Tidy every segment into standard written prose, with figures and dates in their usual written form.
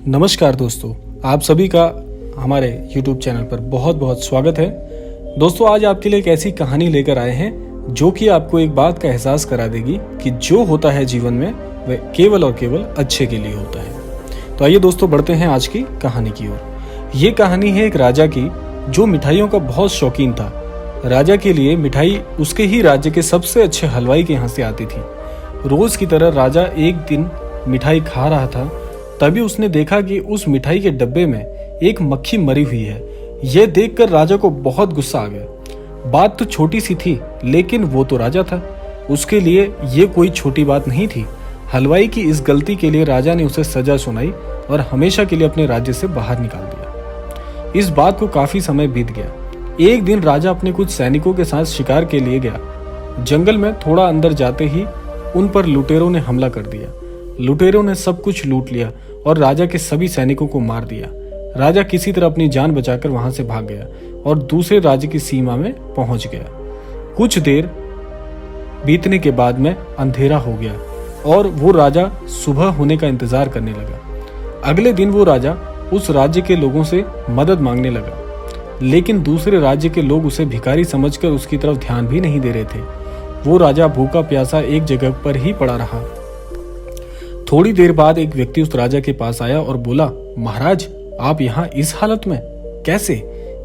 नमस्कार दोस्तों, आप सभी का हमारे YouTube चैनल पर बहुत बहुत स्वागत है। दोस्तों, आज आपके लिए एक ऐसी कहानी लेकर आए हैं जो कि आपको एक बात का एहसास करा देगी कि जो होता है जीवन में वह केवल और केवल अच्छे के लिए होता है। तो आइए दोस्तों, बढ़ते हैं आज की कहानी की ओर। ये कहानी है एक राजा की जो मिठाइयों का बहुत शौकीन था। राजा के लिए मिठाई उसके ही राज्य के सबसे अच्छे हलवाई के यहाँ से आती थी। रोज की तरह राजा एक दिन मिठाई खा रहा था, तभी उसने देखा कि उस मिठाई के डब्बे में एक मक्खी मरी हुई है। यह देखकर राजा को बहुत गुस्सा आ गया। बात तो छोटी सी थी, लेकिन वो तो राजा था, उसके लिए ये कोई छोटी बात नहीं थी। हलवाई की इस गलती के लिए राजा ने उसे सजा सुनाई और हमेशा के लिए अपने राज्य से बाहर निकाल दिया। इस बात को काफी समय बीत गया। एक दिन राजा अपने कुछ सैनिकों के साथ शिकार के लिए गया। जंगल में थोड़ा अंदर जाते ही उन पर लुटेरों ने हमला कर दिया। लुटेरों ने सब कुछ लूट लिया और राजा के सभी सैनिकों को मार दिया। राजा किसी तरह अपनी जान बचाकर वहां से भाग गया और दूसरे राज्य की सीमा में पहुंच गया। कुछ देर बीतने के बाद में अंधेरा हो गया और वो राजा सुबह होने का इंतजार करने लगा। अगले दिन वो राजा उस राज्य के लोगों से मदद मांगने लगा, लेकिन दूसरे राज्य के लोग उसे भिखारी समझकर उसकी तरफ ध्यान भी नहीं दे रहे थे। वो राजा भूखा प्यासा एक जगह पर ही पड़ा रहा। थोड़ी देर बाद एक व्यक्ति उस राजा के पास आया और बोला, महाराज, आप यहाँ इस हालत में कैसे?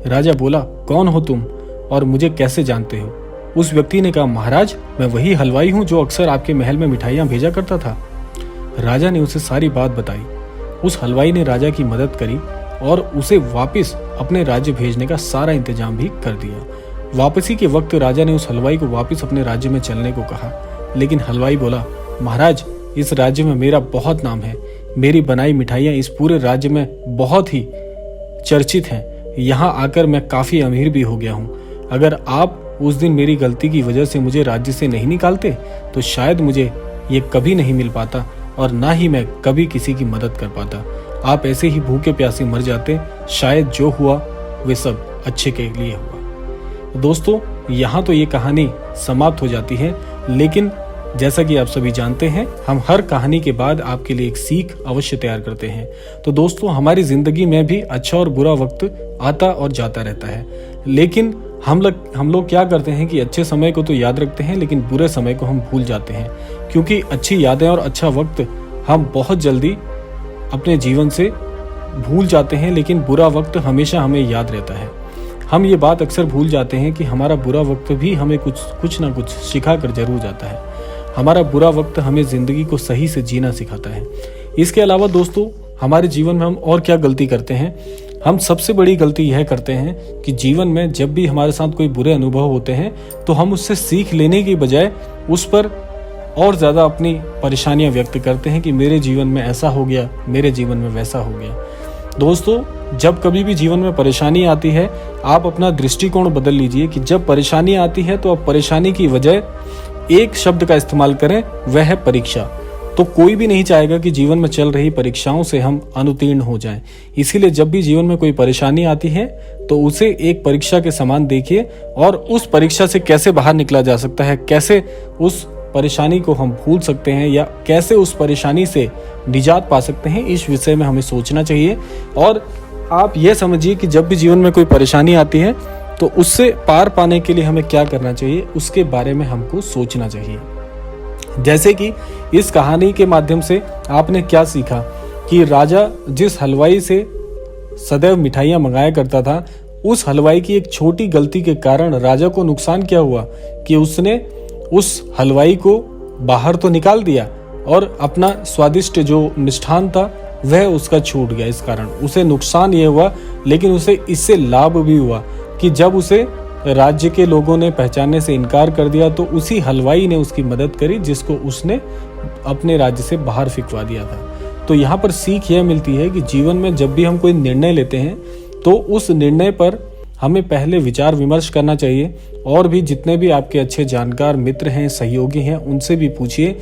राजा बोला, कौन हो तुम और मुझे कैसे जानते हो? उस व्यक्ति ने कहा, महाराज, मैं वही हलवाई हूँ जो अक्सर आपके महल में मिठाइयाँ भेजा करता था। राजा ने उसे सारी बात बताई। उस हलवाई ने राजा की मदद करी और उसे वापस अपने राज्य भेजने का सारा इंतजाम भी कर दिया। वापसी के वक्त राजा ने उस हलवाई को वापस अपने राज्य में चलने को कहा, लेकिन हलवाई बोला, महाराज, इस राज्य में मेरा बहुत नाम है। मेरी बनाई मिठाइयाँ इस पूरे राज्य में बहुत ही चर्चित हैं। यहाँ आकर मैं काफी अमीर भी हो गया हूँ। अगर आप उस दिन मेरी गलती की वजह से मुझे राज्य से नहीं निकालते तो शायद मुझे ये कभी नहीं मिल पाता और ना ही मैं कभी किसी की मदद कर पाता। आप ऐसे ही भूखे प्यासे मर जाते। शायद जो हुआ वे सब अच्छे के लिए हुआ। दोस्तों, यहाँ तो ये कहानी समाप्त हो जाती है, लेकिन जैसा कि आप सभी जानते हैं, हम हर कहानी के बाद आपके लिए एक सीख अवश्य तैयार करते हैं। तो दोस्तों, हमारी जिंदगी में भी अच्छा और बुरा वक्त आता और जाता रहता है, लेकिन हम लोग क्या करते हैं कि अच्छे समय को तो याद रखते हैं, लेकिन बुरे समय को हम भूल जाते हैं, क्योंकि अच्छी यादें और अच्छा वक्त हम बहुत जल्दी अपने जीवन से भूल जाते हैं, लेकिन बुरा वक्त हमेशा हमें याद रहता है। हम ये बात अक्सर भूल जाते हैं कि हमारा बुरा वक्त भी हमें कुछ ना कुछ सिखा कर जरूर जाता है। हमारा बुरा वक्त हमें जिंदगी को सही से जीना सिखाता है। इसके अलावा दोस्तों, हमारे जीवन में हम और क्या गलती करते हैं? हम सबसे बड़ी गलती यह करते हैं कि जीवन में जब भी हमारे साथ कोई बुरे अनुभव होते हैं तो हम उससे सीख लेने की बजाय उस पर और ज़्यादा अपनी परेशानियां व्यक्त करते हैं कि मेरे जीवन में ऐसा हो गया, मेरे जीवन में वैसा हो गया। दोस्तों, जब कभी भी जीवन में परेशानी आती है, आप अपना दृष्टिकोण बदल लीजिए कि जब परेशानी आती है तो आप परेशानी की वजह एक शब्द का इस्तेमाल करें, वह है परीक्षा। तो कोई भी नहीं चाहेगा कि जीवन में चल रही परीक्षाओं से हम अनुत्तीर्ण हो जाएं। इसीलिए जब भी जीवन में कोई परेशानी आती है तो उसे एक परीक्षा के समान देखिए और उस परीक्षा से कैसे बाहर निकला जा सकता है, कैसे उस परेशानी को हम भूल सकते हैं या कैसे उस परेशानी से निजात पा सकते हैं, इस विषय में हमें सोचना चाहिए। और आप ये समझिए कि जब भी जीवन में कोई परेशानी आती है तो उससे पार पाने के लिए हमें क्या करना चाहिए, उसके बारे में हमको सोचना चाहिए। जैसे कि इस कहानी के माध्यम से आपने क्या सीखा कि राजा जिस हलवाई से सदैव मिठाइयाँ मंगाया करता था, उस हलवाई की एक छोटी गलती के कारण राजा को नुकसान क्या हुआ कि उसने उस हलवाई को बाहर तो निकाल दिया और अपना स्वादिष्ट जो मिष्ठान था वह उसका छूट गया। इस कारण उसे नुकसान ये हुआ, लेकिन उसे इससे लाभ भी हुआ कि जब उसे राज्य के लोगों ने पहचानने से इनकार कर दिया तो उसी हलवाई ने उसकी मदद करी, जिसको उसने अपने राज्य से बाहर फिकवा दिया था। तो यहाँ पर सीख यह मिलती है कि जीवन में जब भी हम कोई निर्णय लेते हैं तो उस निर्णय पर हमें पहले विचार विमर्श करना चाहिए और भी जितने भी आपके अच्छे जानकार मित्र हैं, सहयोगी हैं, उनसे भी पूछिए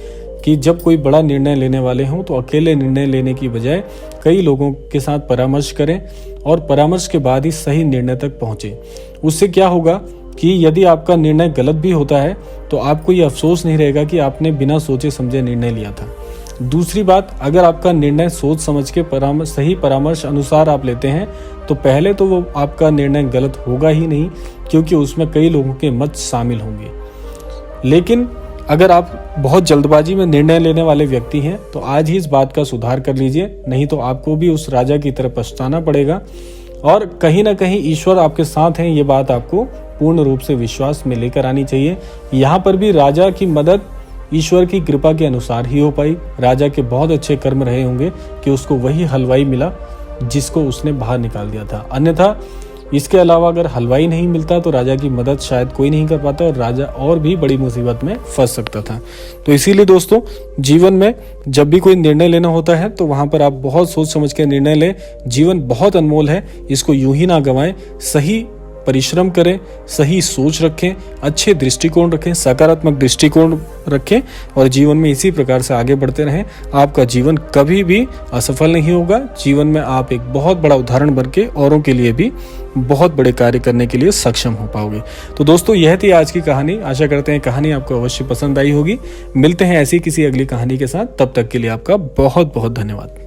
कि जब कोई बड़ा निर्णय लेने वाले हों तो अकेले निर्णय लेने की बजाय कई लोगों के साथ परामर्श करें और परामर्श के बाद ही सही निर्णय तक पहुंचे। उससे क्या होगा कि यदि आपका निर्णय गलत भी होता है तो आपको ये अफसोस नहीं रहेगा कि आपने बिना सोचे समझे निर्णय लिया था। दूसरी बात, अगर आपका निर्णय सोच समझ के सही परामर्श अनुसार आप लेते हैं तो पहले तो वो आपका निर्णय गलत होगा ही नहीं, क्योंकि उसमें कई लोगों के मत शामिल होंगे। लेकिन अगर आप बहुत जल्दबाजी में निर्णय लेने वाले व्यक्ति हैं तो आज ही इस बात का सुधार कर लीजिए, नहीं तो आपको भी उस राजा की तरह पछताना पड़ेगा। और कहीं ना कहीं ईश्वर आपके साथ हैं, ये बात आपको पूर्ण रूप से विश्वास में लेकर आनी चाहिए। यहाँ पर भी राजा की मदद ईश्वर की कृपा के अनुसार ही हो पाई। राजा के बहुत अच्छे कर्म रहे होंगे कि उसको वही हलवाई मिला जिसको उसने बाहर निकाल दिया था, अन्यथा इसके अलावा अगर हलवाई नहीं मिलता तो राजा की मदद शायद कोई नहीं कर पाता और राजा और भी बड़ी मुसीबत में फंस सकता था। तो इसीलिए दोस्तों, जीवन में जब भी कोई निर्णय लेना होता है तो वहां पर आप बहुत सोच समझ के निर्णय लें। जीवन बहुत अनमोल है, इसको यूं ही ना गंवाएं। सही परिश्रम करें, सही सोच रखें, अच्छे दृष्टिकोण रखें, सकारात्मक दृष्टिकोण रखें और जीवन में इसी प्रकार से आगे बढ़ते रहें। आपका जीवन कभी भी असफल नहीं होगा। जीवन में आप एक बहुत बड़ा उदाहरण बनके औरों के लिए भी बहुत बड़े कार्य करने के लिए सक्षम हो पाओगे। तो दोस्तों, यह थी आज की कहानी। आशा करते हैं कहानी आपको अवश्य पसंद आई होगी। मिलते हैं ऐसी किसी अगली कहानी के साथ, तब तक के लिए आपका बहुत बहुत धन्यवाद।